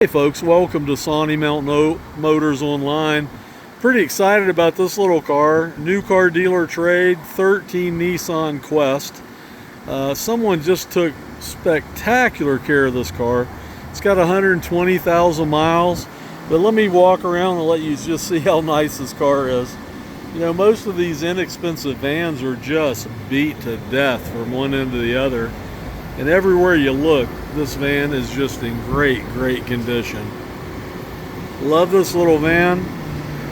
Hey folks, welcome to Sawnee Mountain Motors Online. Pretty excited about this little car. New car dealer trade, 13 Nissan Quest. Someone just took spectacular care of this car. It's got 120,000 miles, but let me walk around and let you just see how nice this car is. You know, most of these inexpensive vans are just beat to death from one end to the other. And everywhere you look, this van is just in great condition. Love this little van.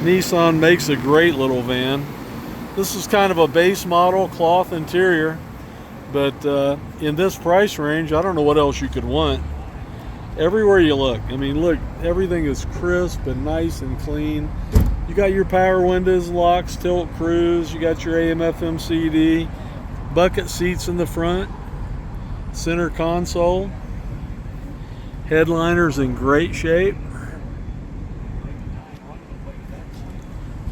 Nissan makes a great little van. This is kind of a base model cloth interior, but in this price range, I don't know what else you could want. Everywhere you look, I mean, look, everything is crisp and nice and clean. You got your power windows, locks, tilt cruise. You got your AM/FM CD, bucket seats in the front. Center console, headliner's in great shape,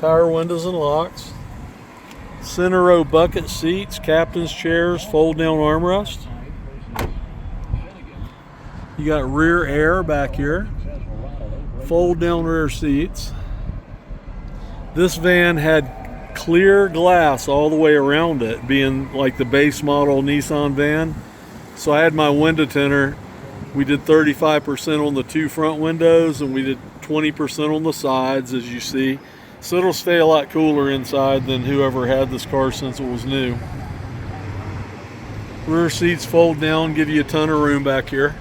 power windows and locks, center row bucket seats, captain's chairs, fold down armrest. You got rear air back here, fold down rear seats. This van had clear glass all the way around it, being like the base model Nissan van. So I had my window tinter. We did 35% on the two front windows and we did 20% on the sides, as you see. So it'll stay a lot cooler inside than whoever had this car since it was new. Rear seats fold down, give you a ton of room back here.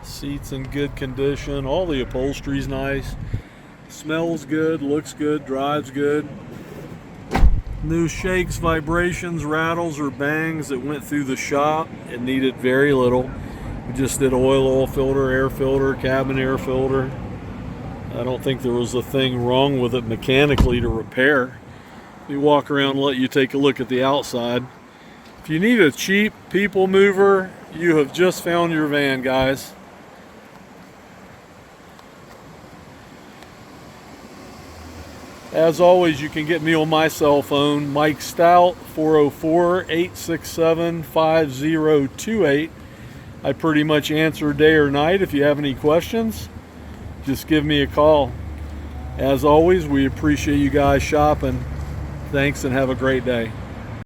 Seats in good condition. All the upholstery's nice. Smells good, looks good, drives good. No shakes, vibrations, rattles, or bangs that went through the shop. It needed very little. We just did oil filter, air filter, cabin air filter. I don't think there was a thing wrong with it mechanically to repair. Let me walk around and let you take a look at the outside. If you need a cheap people mover, you have just found your van, guys. As always, you can get me on my cell phone, Mike Stout, 404-867-5028. I pretty much answer day or night. If you have any questions, just give me a call. As always, we appreciate you guys shopping. Thanks and have a great day.